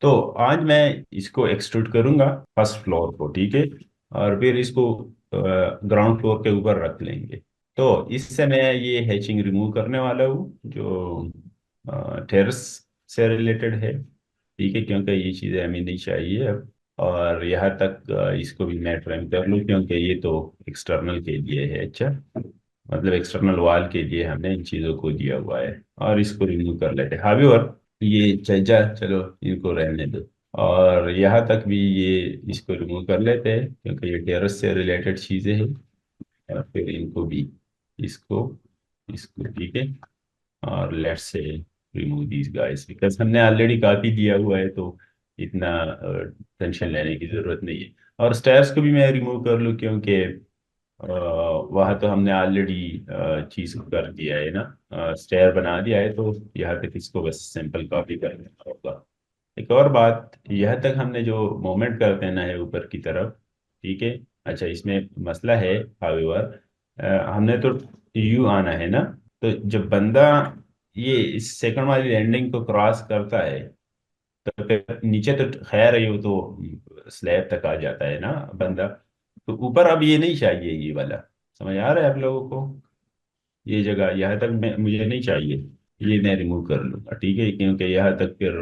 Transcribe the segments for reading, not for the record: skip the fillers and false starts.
तो आज मैं इसको एक्सट्रूड करूंगा फर्स्ट फ्लोर को, ठीक है। और फिर इसको ग्राउंड फ्लोर के ऊपर रख लेंगे। तो इससे मैं ये हैचिंग रिमूव करने वाला हूँ जो टेरेस से रिलेटेड है, ठीक है, क्योंकि ये चीज़ें हमें नहीं चाहिए अब। और यहाँ तक इसको भी मैं ट्रिम कर लूँ क्योंकि ये तो एक्सटर्नल के लिए है। अच्छा, मतलब एक्सटर्नल वॉल के लिए हमने इन चीज़ों को दिया हुआ है। और इसको रिमूव कर लेते हैं। हावी ये चलो इनको रहने दो। और यहाँ तक भी ये इसको रिमूव कर लेते हैं क्योंकि ये टेरेस से रिलेटेड चीज़ें हैं। और फिर इनको भी, इसको इसको ठीक है। और let's say remove these guys because हमने ऑलरेडी काफ़ी दिया हुआ है, तो इतना टेंशन लेने की ज़रूरत नहीं है। और स्टेयर्स को भी मैं रिमूव कर लूँ क्योंकि वहाँ तो हमने ऑलरेडी चीज़ कर दिया है ना, स्टेयर बना दिया है। तो यहाँ तक इसको बस सिंपल कॉपी कर लेना होगा। एक और बात, यह तक हमने जो मूवमेंट कर देना है ऊपर की तरफ, ठीक है। अच्छा, इसमें मसला है हाउएवर, हमने तो यू आना है ना। तो जब बंदा ये इस सेकंड वाली लैंडिंग को क्रॉस करता है तो फिर नीचे तो खैर है, वो तो स्लैब तक आ जाता है ना बंदा। तो ऊपर अब ये नहीं चाहिए, ये वाला समझ आ रहा है आप लोगों को? ये जगह यहाँ तक मुझे नहीं चाहिए। ये मैं रिमूव कर लूंगा, ठीक है, क्योंकि यहाँ तक फिर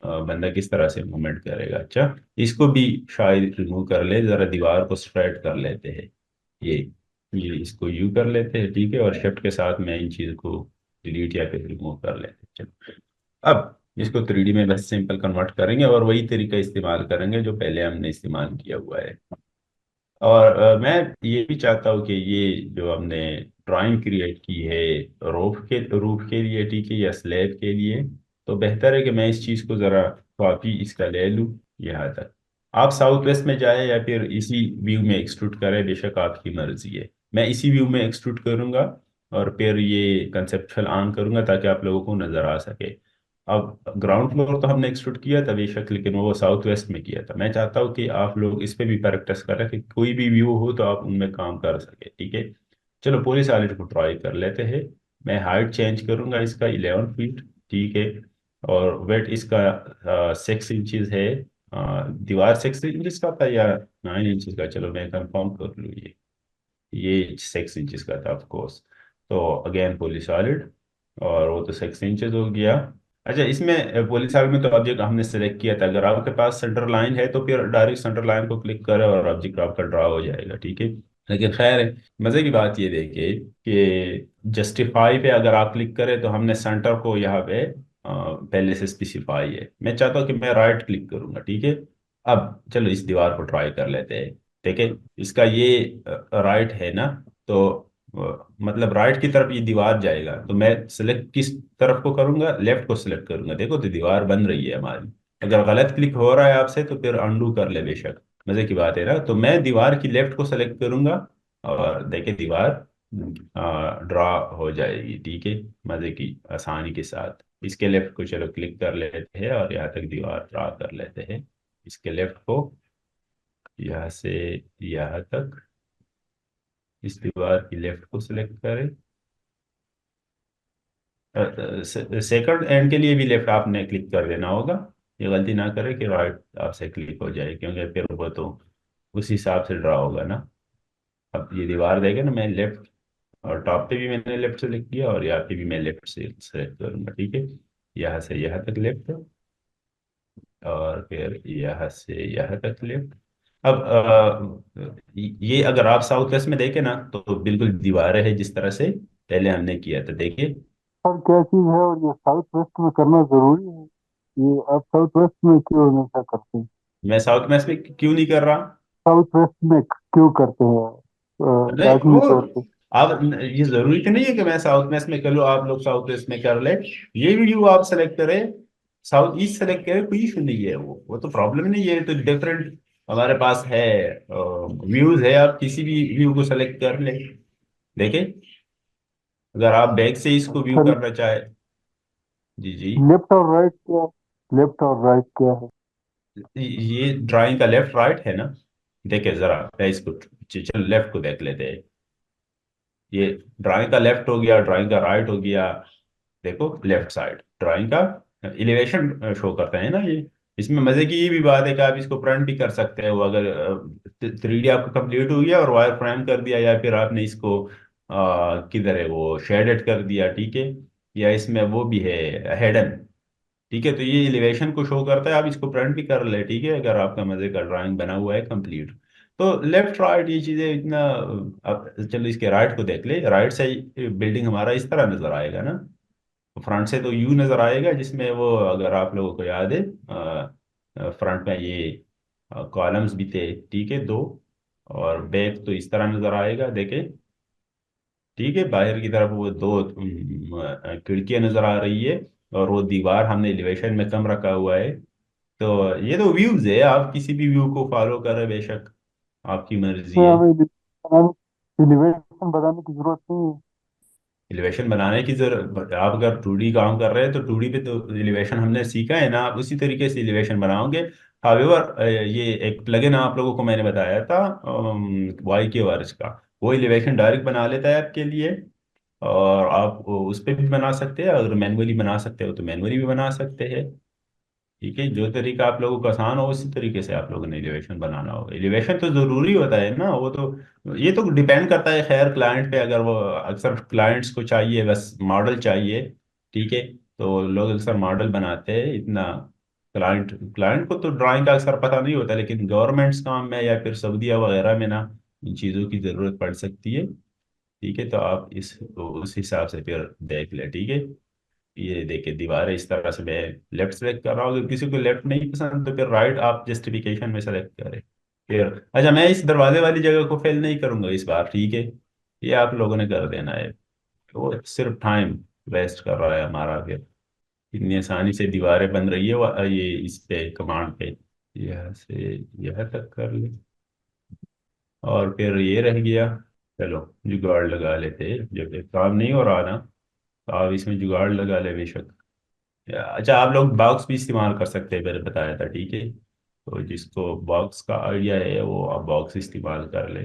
बंदा किस तरह से मूवमेंट करेगा। अच्छा, इसको भी शायद रिमूव कर ले, जरा दीवार को स्ट्रेट कर लेते हैं। ये ये इसको यू कर लेते हैं, ठीक है। और शिफ्ट के साथ में इन चीज़ को डिलीट या फिर रिमूव कर लेते हैं। चलो, अब इसको 3D में बस सिंपल कन्वर्ट करेंगे और वही तरीका इस्तेमाल करेंगे जो पहले हमने इस्तेमाल किया हुआ है। और मैं ये भी चाहता हूँ कि ये जो हमने ड्राइंग क्रिएट की है रूफ के लिए, ठीक है, या स्लैब के लिए, तो बेहतर है कि मैं इस चीज़ को ज़रा कॉपी इसका ले लूँ यहाँ तक। आप साउथ वेस्ट में जाए या फिर इसी व्यू में एक्सट्रूड करें, बेशक आपकी मर्जी है। मैं इसी व्यू में एक्सट्रूड करूँगा और फिर ये कंसेप्चुअल ऑन करूँगा ताकि आप लोगों को नज़र आ सके। अब ग्राउंड फ्लोर तो हमने एक्सट्रूड किया था बेशक, लेकिन वो साउथ वेस्ट में किया था। मैं चाहता हूँ कि आप लोग इस पे भी प्रैक्टिस करें कि कोई भी व्यू हो तो आप उनमें काम कर सके, ठीक है। चलो पूरी सॉलिड को ट्राई कर लेते हैं। मैं हाइट चेंज करूंगा इसका 11 फीट, ठीक है। और वेट इसका 6 इंचज है। दीवार 6 इंचज का था या 9 इंचज का, चलो मैं कंफर्म कर लूँ। ये 6 इंचज का था ऑफ कोर्स। तो अगेन पोली सॉलिड, और वो तो 6 इंचज हो गया। अच्छा, इसमें पोली सॉलिड में तो ऑब्जेक्ट हमने सेलेक्ट किया था। अगर आपके पास सेंटर लाइन है तो फिर डायरेक्ट सेंटर लाइन को क्लिक करें और ऑब्जेक्ट आपका ड्रा हो जाएगा, ठीक है। लेकिन खैर है, मजे की बात ये देखिए कि जस्टिफाई पे अगर आप क्लिक करें तो हमने सेंटर को यहाँ पे पहले से स्पेसिफाई है। मैं चाहता हूँ कि मैं राइट क्लिक करूंगा, ठीक है। अब चलो इस दीवार को ट्राई कर लेते हैं। देखें, इसका ये राइट है ना। तो मतलब राइट की तरफ ये दीवार जाएगा, तो मैं सिलेक्ट किस तरफ को करूंगा? लेफ्ट को सिलेक्ट करूंगा। देखो तो दीवार बन रही है हमारी। अगर गलत क्लिक हो रहा है आपसे तो फिर अंडू कर ले बेशक। मजे की बात है ना। तो मैं दीवार की लेफ्ट को सेलेक्ट करूंगा और देखे दीवार ड्रा हो जाएगी, ठीक है, मजे की आसानी के साथ। इसके लेफ्ट को चलो क्लिक कर लेते हैं और यहाँ तक दीवार ड्रा कर लेते हैं। इसके लेफ्ट को यहाँ से यहाँ तक, इस दीवार की लेफ्ट को सिलेक्ट करें। सेकंड एंड के लिए भी लेफ्ट आपने क्लिक कर देना होगा। ये गलती ना करें कि राइट आपसे क्लिक हो जाए, क्योंकि फिर वो तो उस हिसाब से ड्रा होगा ना। अब ये दीवार देखे ना, मैं लेफ्ट, और टॉप पे भी मैंने लेफ्ट सेलेक्ट किया और यहाँ पे भी मैं लेफ्ट से सेलेक्ट करूंगा, ठीक है। यहाँ से यहाँ तक लेफ्ट, और फिर यहाँ से यहाँ तक लेफ्ट। अब ये अगर आप साउथ वेस्ट में देखें ना तो बिल्कुल दीवारें हैं जिस तरह से पहले हमने किया था, देखिए। सर क्या चीज है, और ये साउथ वेस्ट में करना जरूरी है? ये आप साउथ वेस्ट में क्यों हमेशा करते हैं? मैं साउथ वेस्ट में क्यों नहीं कर रहा? साउथ वेस्ट में क्यों करते हैं? नहीं लाजमी वो, तौर पे। आप, ये जरूरी तो नहीं है कि मैं साउथ वेस्ट में कर लूँ, आप लोग साउथ वेस्ट में कर ले। ये वीडियो आप सेलेक्ट करें, साउथ ईस्ट सेलेक्ट करें, कोई इशू नहीं है। वो तो प्रॉब्लम नहीं है। तो डिफरेंट हमारे पास है व्यूज है, आप किसी भी व्यू को सेलेक्ट कर ले। देखे, अगर आप बैक से इसको व्यू सर, करना चाहे। जी जी। लेफ्ट और राइट क्या? लेफ्ट और राइट क्या है? ये ड्राइंग का लेफ्ट राइट है ना। देखे जरा, मैं इसको चल लेफ्ट को देख लेते हैं। ये ड्राइंग का लेफ्ट हो गया, ड्राइंग का राइट हो गया। देखो लेफ्ट साइड ड्राइंग का एलिवेशन शो करता है ना ये। इसमें मजे की ये भी बात है कि आप इसको प्रिंट भी कर सकते हो, अगर 3D आपको कंप्लीट हो गया और वायर फ्रेम कर दिया, या फिर आपने इसको किधर है वो शेडेड कर दिया, ठीक है, या इसमें वो भी है हेडन, ठीक है, तो ये एलिवेशन को शो करता है, आप इसको प्रिंट भी कर ले, ठीक है, अगर आपका मजे का ड्राइंग बना हुआ है कंप्लीट। तो लेफ्ट राइट ये चीजें इतना, अब चलो इसके राइट को देख ले, राइट से बिल्डिंग हमारा इस तरह नजर आएगा ना, फ्रंट से तो यू नजर आएगा, जिसमें वो अगर आप लोगों को याद है फ्रंट में ये कॉलम्स भी थे, ठीक है, दो, और बैक तो इस तरह नजर आएगा, देखे, ठीक है, बाहर की तरफ वो दो खिड़कियां नजर आ रही है, और वो दीवार हमने एलिवेशन में कम रखा हुआ है। तो ये तो व्यूज है, आप किसी भी व्यू को फॉलो करें बेशक, आपकी मर्जी इसमें है। हमें एलिवेशन बनाने की जरूरत नहीं है। एलिवेशन बनाने की जरूरत, आप अगर 2D काम कर रहे हैं तो 2D पे तो एलिवेशन हमने सीखा है ना, आप उसी तरीके से एलिवेशन बनाओगे। हावेवर ये एक प्लगइन आप लोगों को मैंने बताया था वाई के वर्स का, वो एलिवेशन डायरेक्ट बना लेता है आपके लिए, और आप उस पर भी बना सकते हैं, अगर मैनुअली बना सकते हो तो मैनुअली भी बना सकते हैं, ठीक है, जो तरीका आप लोगों को आसान हो उसी तरीके से आप लोगों ने एलिवेशन बनाना होगा। एलिवेशन तो जरूरी होता है ना, वो तो ये तो डिपेंड करता है खैर क्लाइंट पे, अगर वो अक्सर क्लाइंट्स को चाहिए बस मॉडल चाहिए, ठीक है, तो लोग अक्सर मॉडल बनाते हैं इतना। क्लाइंट क्लाइंट को तो ड्राइंग का अक्सर पता नहीं होता, लेकिन गवर्नमेंट्स काम में या फिर सऊदीया वगैरह में ना इन चीज़ों की ज़रूरत पड़ सकती है, ठीक है, तो आप इस तो उस हिसाब से फिर देख ले, ठीक है। ये देखिए दीवारें इस तरह से, मैं लेफ्ट सेलेक्ट कर रहा हूँ, अगर किसी को लेफ्ट नहीं पसंद तो फिर राइट आप जस्टिफिकेशन में सेलेक्ट करें। फिर अच्छा, मैं इस दरवाजे वाली जगह को फिल नहीं करूंगा इस बार, ठीक है, ये आप लोगों ने कर देना है, वो सिर्फ टाइम वेस्ट कर रहा है हमारा फिर, इतनी आसानी से दीवारें बन रही है ये इस पे कमांड पे, यह से यह तक कर ले, और फिर ये रह गया। चलो जुगाड़ लगा लेते हैं, जब ये काम नहीं हो रहा ना, तो आप इसमें जुगाड़ लगा ले बेशक। अच्छा, आप लोग बॉक्स भी इस्तेमाल कर सकते हैं, मैंने बताया था, ठीक है, तो जिसको बॉक्स का आइडिया है वो आप बॉक्स इस्तेमाल कर ले।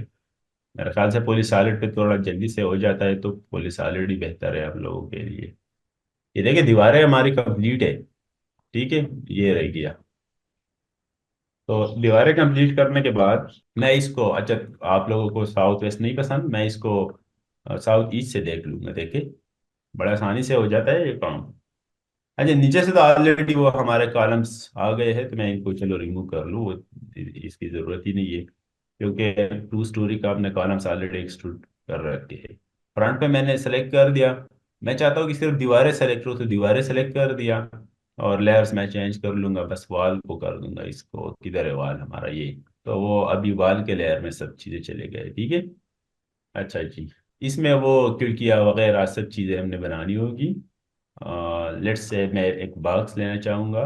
मेरे ख्याल से पुलिस सॉलिड पे थोड़ा जल्दी से हो जाता है, तो पुलिस सॉलिड ही बेहतर है आप लोगों के लिए। ये देखिए दीवारें हमारी कंप्लीट है, ठीक है, ये रह गया। तो दीवारें कंप्लीट करने के बाद मैं इसको, अच्छा, आप लोगों को साउथ वेस्ट नहीं पसंद, मैं इसको साउथ ईस्ट से देख लूंगा, देखिए बड़ा आसानी से हो जाता है ये काम। अच्छा, नीचे से तो ऑलरेडी वो हमारे कॉलम्स आ गए हैं, तो मैं इनको चलो रिमूव कर लूँ, वो इसकी ज़रूरत ही नहीं है, क्योंकि 2 स्टोरी का अपने कॉलम्स ऑलरेडी एक्सट्रूड कर रखे हैं। फ्रंट पे मैंने सेलेक्ट कर दिया, मैं चाहता हूँ कि सिर्फ दीवारें सेलेक्ट हो, तो दीवारें सेलेक्ट कर दिया, और लेयर्स मैं चेंज कर लूंगा, बस वॉल को कर दूंगा, इसको किधर है वॉल हमारा ये, तो वो अभी वॉल के लेयर में सब चीज़ें चले गए, ठीक है। अच्छा जी, इसमें वो खिड़कियाँ वगैरह सब चीज़ें हमने बनानी होगी। लेट्स से मैं एक बॉक्स लेना चाहूँगा,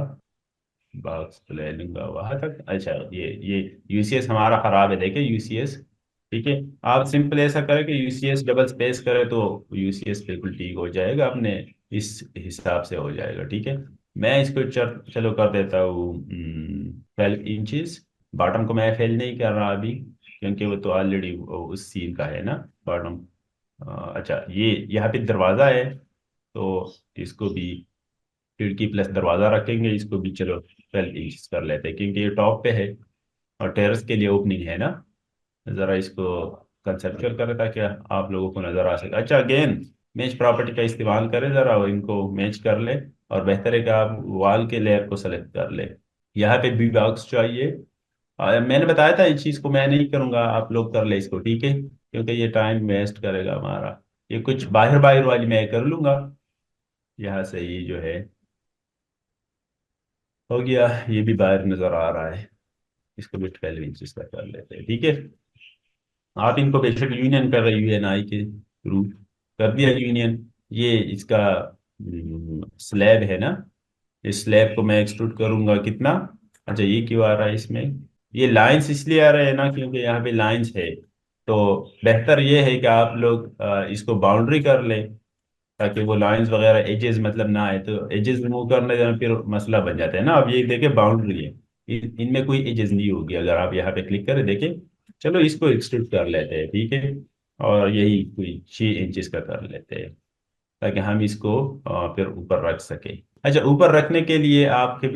बॉक्स तो ले लूंगा वहां तक। अच्छा, ये यूसीएस हमारा खराब है, देखिए यूसीएस, ठीक है, आप सिंपल ऐसा करें कि यूसीएस डबल स्पेस करें तो यूसीएस बिल्कुल ठीक हो जाएगा अपने, इस हिसाब से हो जाएगा, ठीक है। मैं इसको चलो कर देता हूँ 12 इंचज। बॉटम को मैं फेल नहीं कर रहा अभी, क्योंकि वो तो ऑलरेडी उस सीन का है ना बॉटम। अच्छा, ये यहाँ पे दरवाज़ा है, तो इसको भी खिड़की प्लस दरवाजा रखेंगे, इसको भी चलो 12 इंच कर लेते हैं, क्योंकि ये टॉप पे है और टेरेस के लिए ओपनिंग है ना। जरा इसको कंसेप्चुअल करें ताकि आप लोगों को नजर आ सके। अच्छा, अगेन मैच प्रॉपर्टी का इस्तेमाल करें जरा, और इनको मैच कर ले, और बेहतर है कि आप वॉल के लेयर को सेलेक्ट कर ले। यहाँ पे बी बॉक्स चाहिए, मैंने बताया था इस चीज़ को मैं नहीं करूँगा, आप लोग कर ले इसको, ठीक है, क्योंकि ये टाइम वेस्ट करेगा हमारा। ये कुछ बाहर बाहर वाली मैं कर लूंगा, यहाँ से ये जो है हो गया, ये भी बाहर नजर आ रहा है, इसको भी 12 इंचज का कर लेते हैं, ठीक है। आप इनको बेशक यूनियन कर रहे यूएनआई के थ्रू कर दिया यूनियन। ये इसका स्लैब है ना, इस स्लैब को मैं एक्सट्रूड करूंगा कितना। अच्छा, ये क्यों आ रहा है इसमें, ये लाइंस इसलिए आ रहे हैं ना क्योंकि यहाँ पे लाइंस है, तो बेहतर ये है कि आप लोग इसको बाउंड्री कर लें, ताकि वो लाइंस वगैरह एजेस मतलब ना आए, तो एजेस रिमूव करने देना फिर मसला बन जाता है ना। अब ये देखिए बाउंड्री है, इनमें कोई एजेस नहीं होगी, अगर आप यहाँ पे क्लिक करें देखिए। चलो इसको एक्सट्रूड कर लेते हैं, ठीक है, और यही कोई 6 इंचज का कर लेते हैं, ताकि हम इसको फिर ऊपर रख सके। अच्छा, ऊपर रखने के लिए आपके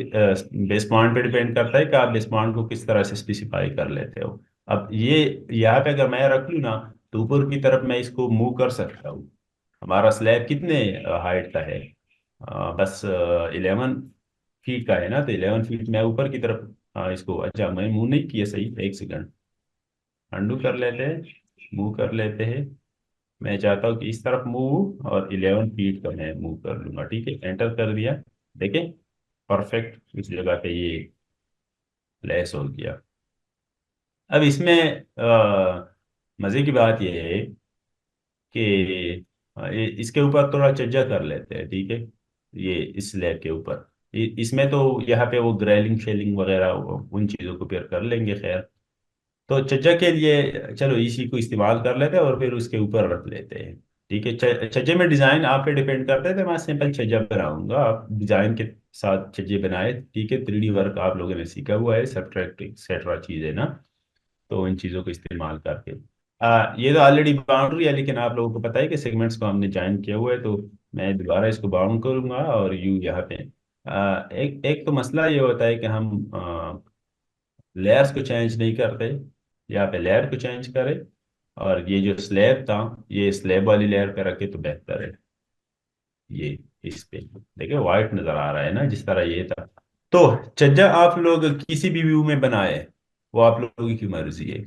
बेस पॉइंट पे डिपेंड करता है कि आप बेस पॉइंट को किस तरह से स्पेसिफाई कर लेते हो। अब ये यहाँ पे अगर मैं रख लूँ ना, तो ऊपर की तरफ मैं इसको मूव कर सकता हूँ। हमारा स्लैब कितने हाइट का है? बस 11 फीट का है ना, तो 11 फीट मैं ऊपर की तरफ इसको, अच्छा मैं मूव नहीं किया सही, एक सेकंड, अंडू कर लेते हैं, मूव कर लेते हैं। मैं चाहता हूँ कि इस तरफ मूव, और 11 फीट का मैं मूव कर लूंगा, ठीक है, एंटर कर दिया। देखें, परफेक्ट इस जगह पे ये लेस हो गया। अब इसमें मजे की बात यह है कि इसके ऊपर थोड़ा चज्जा कर लेते हैं, ठीक है, ये इस स्लैब के ऊपर। इसमें तो यहाँ पे वो ग्रेलिंग शेलिंग वगैरह उन चीज़ों को फिर कर लेंगे, खैर। तो छज्जा के लिए चलो इसी को इस्तेमाल कर लेते हैं और फिर उसके ऊपर रख लेते हैं। ठीक है, छज्जे में डिजाइन आप पे डिपेंड करते हैं, तो मैं सिंपल छज्जा बनाऊंगा, आप डिजाइन के साथ छज्जे बनाए, ठीक है। 3D वर्क आप लोगों ने सीखा हुआ है, सब्ट्रैक्ट एक्सेट्रा चीजें ना, तो इन चीजों को इस्तेमाल करके ये तो ऑलरेडी बाउंड्री है, लेकिन आप लोगों को पता है कि सेगमेंट्स को हमने ज्वाइन किया हुआ है, तो मैं दोबारा इसको बाउंड करूंगा और यू यहाँ पे एक एक तो मसला ये होता है कि हम लेयर्स को चेंज नहीं करते, यहाँ पे लेयर को चेंज करें, और ये जो स्लैब था, ये स्लैब वाली लेयर पे रखे तो बेहतर है। ये इस पे देखिए वाइट नजर आ रहा है ना, जिस तरह ये था। तो छज्जा आप लोग किसी भी व्यू में बनाए, वो आप लोगों की मर्जी है,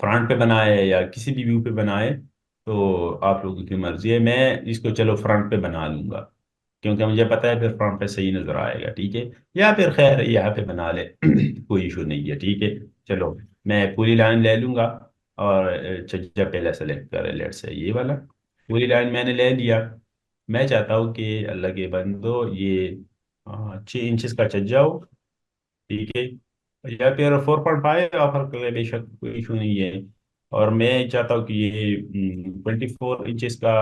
फ्रंट पे बनाए या किसी भी व्यू पे बनाए, तो आप लोगों की मर्जी है। मैं इसको चलो फ्रंट पे बना लूंगा, क्योंकि मुझे पता है फिर फ्रंट पे सही नजर आएगा, ठीक है। या फिर खैर यहाँ पे बना ले कोई इशू नहीं है, ठीक है। चलो, मैं पूरी लाइन ले लूंगा, और छज्जा पहले सेलेक्ट करें, लेट से ये वाला। पूरी लाइन मैंने ले लिया। मैं चाहता हूँ कि अल्लाह के बंदो ये 6 इंचज का छज्जा हो, ठीक है। या फिर 4.5 ऑफर करें, बेशक कोई इशू नहीं है। और मैं चाहता हूँ कि ये 24 इंचज का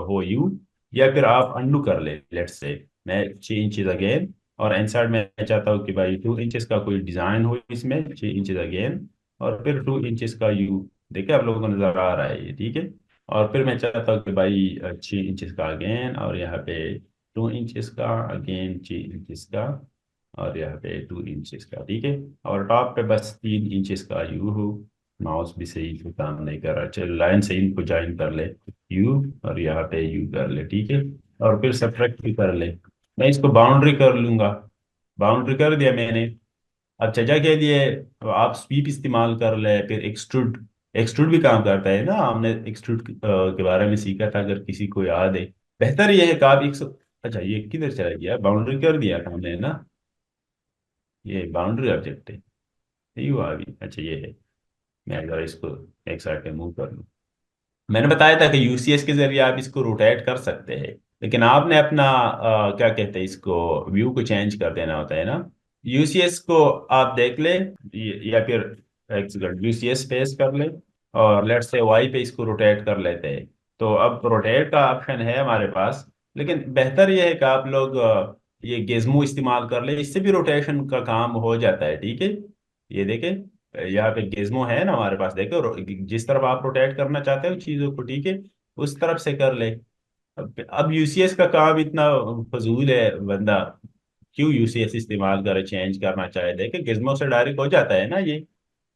हो यू, या फिर आप अंडू कर ले, लेट्स से मैं 6 इंचज अगेन, और इनसाइड में चाहता हूँ कि भाई 2 इंचज का कोई डिजाइन हो इसमें, 6 इंचज अगेन, और फिर 2 इंचज का यू। देखिए आप लोगों को नजर आ रहा है ये, ठीक है। और फिर मैं चाहता हूँ कि भाई 6 इंचज का अगेन, और यहाँ पे 2 इंचज का अगेन, 6 इंचज का, और यहाँ पे 2 इंचज का, ठीक है। और टॉप पे बस 3 इंचज का यू हो। माउस भी सही से काम नहीं कर रहा, चल लाइन से इनको ज्वाइन कर ले, यू, और यहाँ पे यू कर ले, ठीक है। और फिर सब्ट्रैक्ट भी कर ले। मैं इसको बाउंड्री कर लूंगा, बाउंड्री कर दिया मैंने। अब जगह के लिए आप स्वीप इस्तेमाल कर ले, फिर एक्सट्रूड, एक्सट्रूड भी काम करता है ना, हमने एक्सट्रूड के बारे में सीखा था, अगर किसी को याद है। बेहतर ये है कि आप अच्छा ये किधर चला गया, बाउंड्री कर दिया था हमने ना, ये बाउंड्री ऑब्जेक्ट है, यही हुआ अभी, अच्छा ये है। मैं अगर इसको एक साइड पे मूव कर लूँ, मैंने बताया था कि यूसीएस के जरिए आप इसको रोटेट कर सकते हैं, लेकिन आपने अपना क्या कहते हैं इसको, व्यू को चेंज कर देना होता है ना। यूसीएस को आप देख ले, या फिर एक सेकंड यूसीएस पेस्ट कर ले, और लेट्स से वाई पे इसको रोटेट कर लेते हैं। तो अब रोटेट का ऑप्शन है हमारे पास, लेकिन बेहतर ये है कि आप लोग ये गेजमो इस्तेमाल कर ले, इससे भी रोटेशन का काम हो जाता है, ठीक है। ये देखें, यहाँ पे गेजमो है ना हमारे पास, देखो जिस तरफ आप रोटेट करना चाहते हो चीजों को, ठीक है, उस तरफ से कर ले। अब यूसीएस का काम इतना फजूल है, बंदा क्यों यूसीएस इस्तेमाल करे, चेंज करना चाहे, देखे गिज्मो से डायरेक्ट हो जाता है ना ये,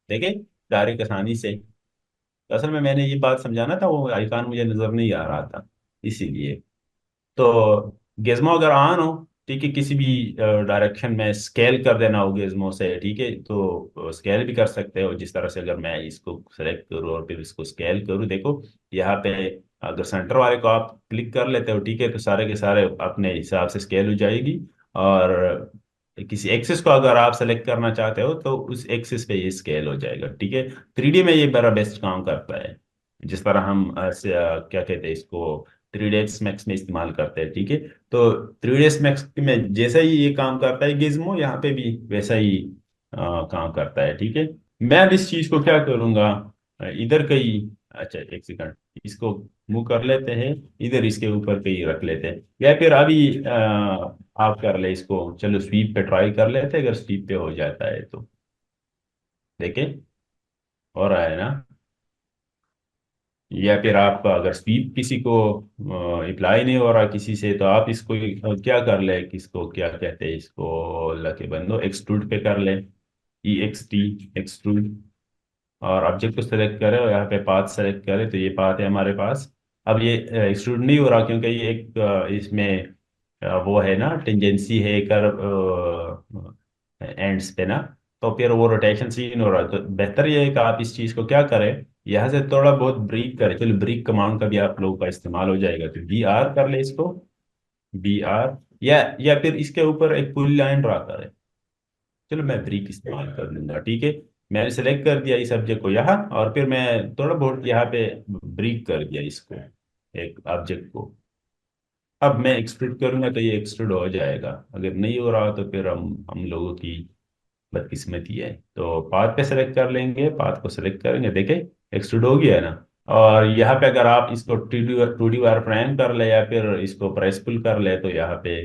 देखे, डायरेक्ट आसानी से। तो असल में मैंने ये बात समझाना था, वो आइकॉन मुझे नजर नहीं आ रहा था, इसीलिए। तो गिज्मो अगर ऑन हो, ठीक है, किसी भी डायरेक्शन में स्केल कर देना हो गिज्मो से, ठीक है, तो स्केल भी कर सकते हो जिस तरह से। अगर मैं इसको सेलेक्ट करूँ और फिर इसको स्केल करूँ, देखो यहाँ पे अगर सेंटर वाले को आप क्लिक कर लेते हो, ठीक है, तो सारे के सारे अपने हिसाब से स्केल हो जाएगी। और किसी एक्सिस को अगर आप सेलेक्ट करना चाहते हो, तो उस एक्सिस पे ये स्केल हो जाएगा, ठीक है। 3D में ये बड़ा बेस्ट काम करता है, जिस तरह हम क्या कहते हैं इसको, 3ds मैक्स में इस्तेमाल करते हैं, ठीक है। तो 3ds मैक्स में जैसा ही ये काम करता है गिज्मो, यहाँ पे भी वैसा ही काम करता है, ठीक है। मैं अब इस चीज को क्या करूंगा, इधर कहीं, अच्छा एक सेकंड, इसको मूव कर लेते हैं, इधर इसके ऊपर कहीं रख लेते हैं, या फिर अभी आप कर ले इसको, चलो स्वीप पे ट्राई कर लेते हैं, अगर स्वीप पे हो जाता है तो। देखें, हो रहा है ना, या फिर आप अगर स्वीप किसी को अप्लाई नहीं हो रहा किसी से, तो आप इसको क्या कर ले, किसको क्या कहते हैं इसको, अल्लाह के बंदो, एक्सट्रूड पे कर ले। EXT, extrude. और ऑब्जेक्ट को सेलेक्ट करें और यहाँ पे पाथ सेलेक्ट करें, तो ये पाथ है हमारे पास। अब ये एक्सट्रूड नहीं हो रहा क्योंकि ये एक इसमें वो है ना, टेंजेंसी है कर्व एंड्स पे ना। तो फिर वो रोटेशन सीन हो रहा है, तो बेहतर ये है कि आप इस चीज़ को क्या करें, यहाँ से थोड़ा बहुत ब्रीक करें। चलो, ब्रीक कमांड का भी आप लोगों का इस्तेमाल हो जाएगा, तो BR कर ले इसको। BR, या फिर इसके ऊपर एक पूरी लाइन ड्रा करें। चलो, मैं ब्रीक इस्तेमाल कर लूंगा, ठीक है। मैंने सेलेक्ट कर दिया इस सब्जेक्ट को यहाँ, और फिर मैं थोड़ा बहुत यहाँ पे ब्रीक कर दिया इसको, एक ऑब्जेक्ट को। अब मैं एक्सट्रूड करूंगा तो ये एक्सट्रूड हो जाएगा। अगर नहीं हो रहा तो फिर हम लोगों की बदकिस्मती है। तो पाथ पे सेलेक्ट कर लेंगे, पाथ को सेलेक्ट करेंगे, देखें एक्सट्रूड हो गया है ना। और यहाँ पे अगर आप इसको 2D वायर फ्रेम कर ले या फिर इसको प्रेस पुल कर ले, तो यहाँ पे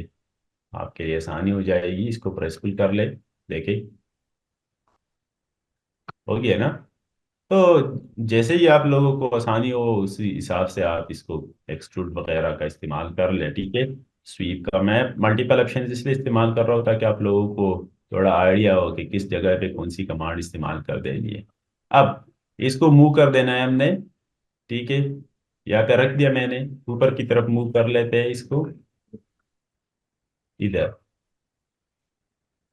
आपके लिए आसानी हो जाएगी। इसको प्रेस पुल कर ले, देखें हो गया ना। तो जैसे ही आप लोगों को आसानी हो उसी हिसाब से आप इसको एक्सट्रूड वगैरह का इस्तेमाल कर लें, ठीक है। स्वीप का मैं मल्टीपल ऑप्शन इसलिए इस्तेमाल कर रहा हूँ ताकि आप लोगों को थोड़ा आइडिया हो कि किस जगह पे कौन सी कमांड इस्तेमाल कर देनी है। अब इसको मूव कर देना है हमने, ठीक है। यहाँ पे रख दिया मैंने, ऊपर की तरफ मूव कर लेते हैं इसको, इधर।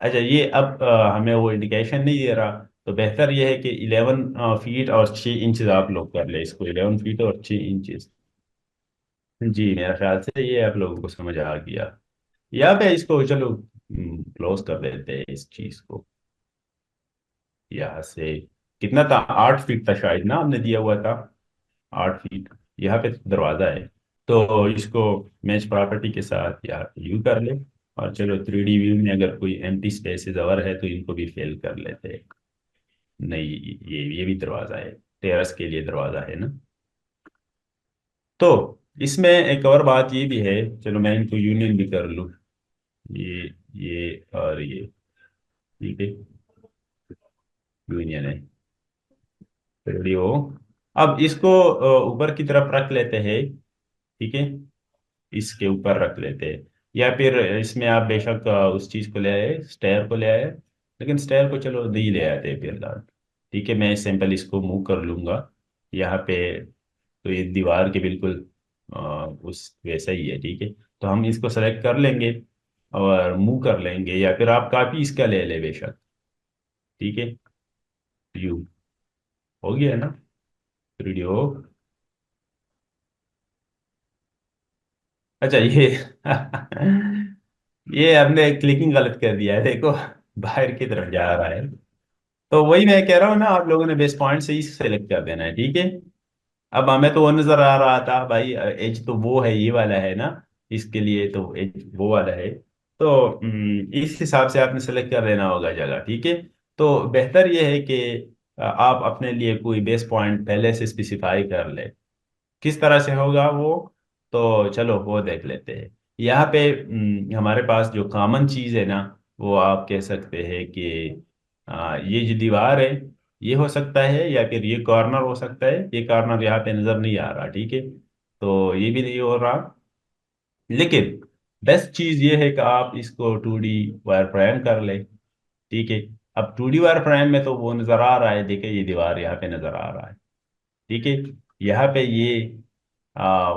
अच्छा, ये अब हमें वो इंडिकेशन नहीं दे रहा, तो बेहतर ये है कि 11 फीट और 6 इंचज आप लोग कर ले इसको, 11 फीट और 6 इंचज। जी, मेरा ख्याल से ये आप लोगों को समझ आ गया। यहाँ पे इसको चलो क्लोज कर देते हैं इस चीज को। यहाँ से कितना था, 8 फीट था शायद ना, हमने दिया हुआ था 8 फीट। यहाँ पे दरवाजा है, तो इसको मैच प्रॉपर्टी के साथ यहाँ पे यू कर ले। और चलो, 3D व्यू में अगर कोई एम्प्टी स्पेसेस और है तो इनको भी फिल कर लेते हैं। नहीं, ये भी दरवाजा है, टेरेस के लिए दरवाजा है ना। तो इसमें एक और बात ये भी है, चलो मैं इनको यूनियन भी कर लूँ। ये और ये, ठीक है, यूनियन है। रेडी हो। अब इसको ऊपर की तरफ रख लेते हैं, ठीक है। इसके ऊपर रख लेते हैं, या फिर इसमें आप बेशक उस चीज को ले आए, स्टेयर को ले आए। लेकिन स्टेयर को चलो नहीं ले आते फिलहाल, ठीक है। मैं सिंपल इसको मूव कर लूंगा यहाँ पे। तो ये दीवार के बिल्कुल उस वैसा ही है, ठीक है। तो हम इसको सेलेक्ट कर लेंगे और मूव कर लेंगे, या फिर आप कापी इसका ले ले बेशक, ठीक है। व्यू हो गया ना, वीडियो। अच्छा, ये ये हमने क्लिकिंग गलत कर दिया है, देखो बाहर की तरफ जा रहा है। तो वही मैं कह रहा हूँ ना, आप लोगों ने बेस पॉइंट से ही सेलेक्ट कर देना है, ठीक है। अब हमें तो वो नजर आ रहा था भाई, एज तो वो है, ये वाला है ना, इसके लिए तो एज वो वाला है। तो इस हिसाब से आपने सेलेक्ट कर लेना होगा जगह, ठीक है। तो बेहतर ये है कि आप अपने लिए कोई बेस पॉइंट पहले से स्पेसिफाई कर ले। किस तरह से होगा वो, तो चलो वो देख लेते हैं। यहाँ पे हमारे पास जो कॉमन चीज़ है ना, वो आप कह सकते हैं कि ये जो दीवार है, ये हो सकता है, या फिर ये कॉर्नर हो सकता है। ये कॉर्नर यहाँ पे नज़र नहीं आ रहा, ठीक है। तो ये भी नहीं हो रहा। लेकिन बेस्ट चीज़ ये है कि आप इसको 2D वायर फ्रेम कर ले, ठीक है। अब 2D वायर फ्रेम में तो वो नज़र आ रहा है, देखिए ये दीवार यहाँ पे नज़र आ रहा है, ठीक है। यहाँ पे ये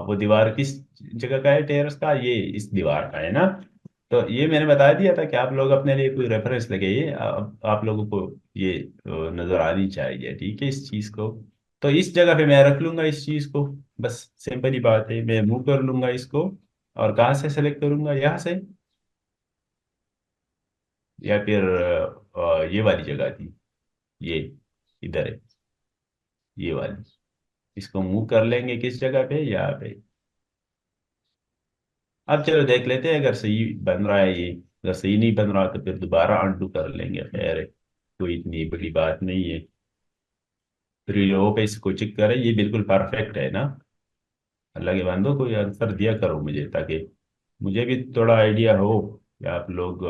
वो दीवार किस जगह का है, टेरेस का, ये इस दीवार का है ना। तो ये मैंने बता दिया था कि आप लोग अपने लिए कोई रेफरेंस लगाइए, आप लोगों को ये नजर आनी चाहिए, ठीक है, इस चीज को। तो इस जगह पे मैं रख लूंगा इस चीज को, बस सिंपल ही बात है। मैं मूव कर लूंगा इसको, और कहाँ से सेलेक्ट करूंगा, यहाँ से, या फिर ये वाली जगह थी, ये इधर है, ये वाली। इसको मूव कर लेंगे किस जगह पे, यहाँ पे। अब चलो देख लेते हैं, अगर सही बन रहा है ये। अगर सही नहीं बन रहा तो फिर दोबारा अनडू कर लेंगे, खैर है, कोई इतनी बड़ी बात नहीं है। फिर लो पे इसको चेक करें, ये बिल्कुल परफेक्ट है ना। अल्लाह के बंदो, कोई आंसर दिया करो मुझे, ताकि मुझे भी थोड़ा आइडिया हो कि आप लोग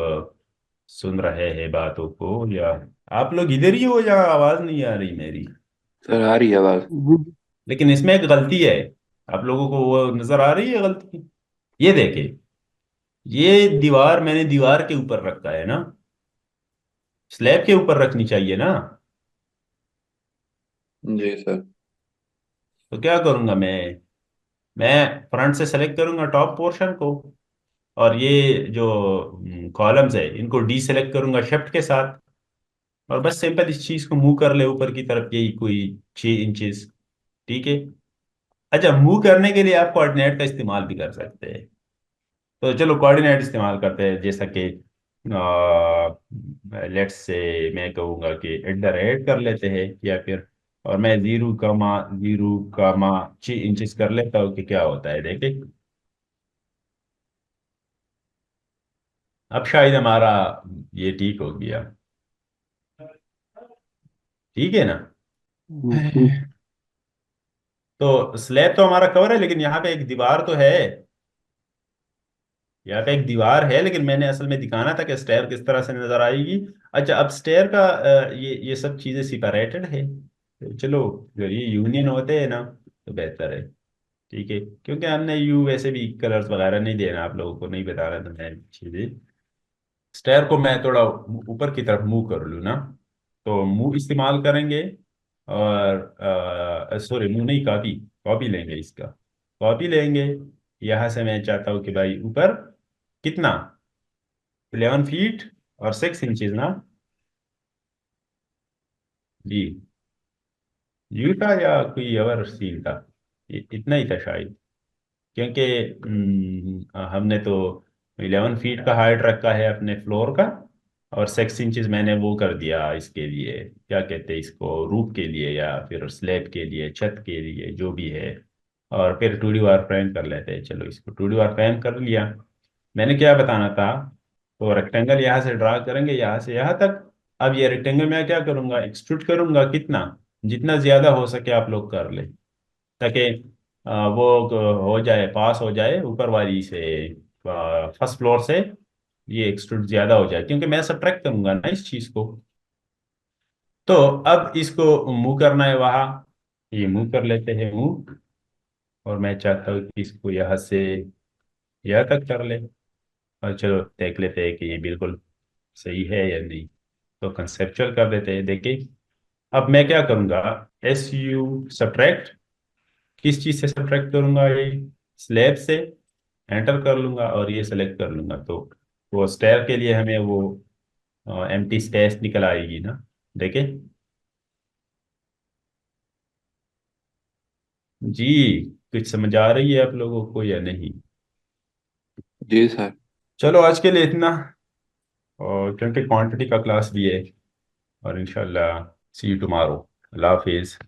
सुन रहे हैं बातों को, या आप लोग इधर ही हो, या आवाज़ नहीं आ रही मेरी। सर आ रही है आवाज। जी, लेकिन इसमें एक गलती है। आप लोगों को वो नजर आ रही है गलती? ये देखे, ये दीवार मैंने दीवार के ऊपर रखा है ना, स्लैब के ऊपर रखनी चाहिए ना। जी सर। तो क्या करूंगा मैं फ्रंट से सेलेक्ट करूंगा टॉप पोर्शन को, और ये जो कॉलम्स है इनको डी सेलेक्ट करूंगा शिफ्ट के साथ, और बस सिंपल इस चीज को मूव कर ले ऊपर की तरफ, यही कोई 6 इंचेस। ठीक है। अच्छा, मूव करने के लिए आप कोऑर्डिनेट का इस्तेमाल भी कर सकते हैं। तो चलो कोऑर्डिनेट इस्तेमाल करते हैं, जैसा कि लेट्स से मैं कहूँगा कि एट द रेट कर लेते हैं, या फिर और मैं 0,0,6 इंचेस कर लेता हूँ कि क्या होता है देखे। अब शायद हमारा ये ठीक हो गया। ठीक है ना? ठीक। तो स्लैब तो हमारा कवर है, लेकिन यहाँ पे एक दीवार तो है। यहाँ पे एक दीवार है, लेकिन मैंने असल में दिखाना था कि स्टेयर किस तरह से नजर आएगी। अच्छा, अब स्टेयर का ये सब चीजें सिपरेटेड है, तो चलो, अगर ये यूनियन होते हैं ना तो बेहतर है। ठीक है, क्योंकि हमने यू वैसे भी कलर्स वगैरह नहीं देना, आप लोगों को नहीं बता रहा था मैं चीजें। स्टेयर को मैं थोड़ा ऊपर की तरफ मूव कर लूँ ना, तो मूव इस्तेमाल करेंगे। और सॉरी, मूव नहीं, कॉपी। कॉपी लेंगे इसका, कॉपी लेंगे। यहाँ से मैं चाहता हूँ कि भाई ऊपर कितना, 11 फीट और 6 इंचेस ना। जी, यू था या कोई और सीन था? इतना ही था शायद, क्योंकि हमने तो 11 फीट का हाइट रखा है अपने फ्लोर का, और 6 इंचेस मैंने वो कर दिया इसके लिए, क्या कहते हैं इसको, रूफ के लिए या फिर स्लैब के लिए, छत के लिए, जो भी है। और फिर 2D वार फ्रेम कर लेते हैं, चलो इसको 2D वार फ्रेम कर लिया। मैंने क्या बताना था, तो रेक्टेंगल यहाँ से ड्रा करेंगे यहाँ से यहाँ तक। अब ये रेक्टेंगल मैं क्या करूंगा, एक्सट्रूड करूंगा कितना, जितना ज्यादा हो सके आप लोग कर ले, ताकि वो हो जाए, पास हो जाए ऊपर वाली से, फर्स्ट फ्लोर से। ये एक्सट्रूड ज्यादा हो जाए, क्योंकि मैं सब्ट्रैक्ट करूंगा ना इस चीज को। तो अब इसको मूव करना है वहाँ, ये मूव कर लेते हैं मूव। और मैं चाहता हूँ कि इसको यहाँ से यहाँ तक कर ले। और चलो देख लेते हैं कि ये बिल्कुल सही है या नहीं। तो कंसेप्चुअल कर देते हैं, देखिए। अब मैं क्या करूंगा, SU सब्ट्रैक्ट, किस चीज से सब्ट्रैक्ट करूंगा, ये स्लैब से। एंटर कर लूंगा और ये सेलेक्ट कर लूंगा, तो वो स्टेयर के लिए हमें वो एम्प्टी स्पेस निकल आएगी ना, देखे। जी, कुछ समझ आ रही है आप लोगों को या नहीं? जी सर। चलो आज के लिए इतना, और क्योंकि क्वांटिटी का क्लास भी है, और इंशाल्लाह सी यू टुमारो। Allah Hafiz.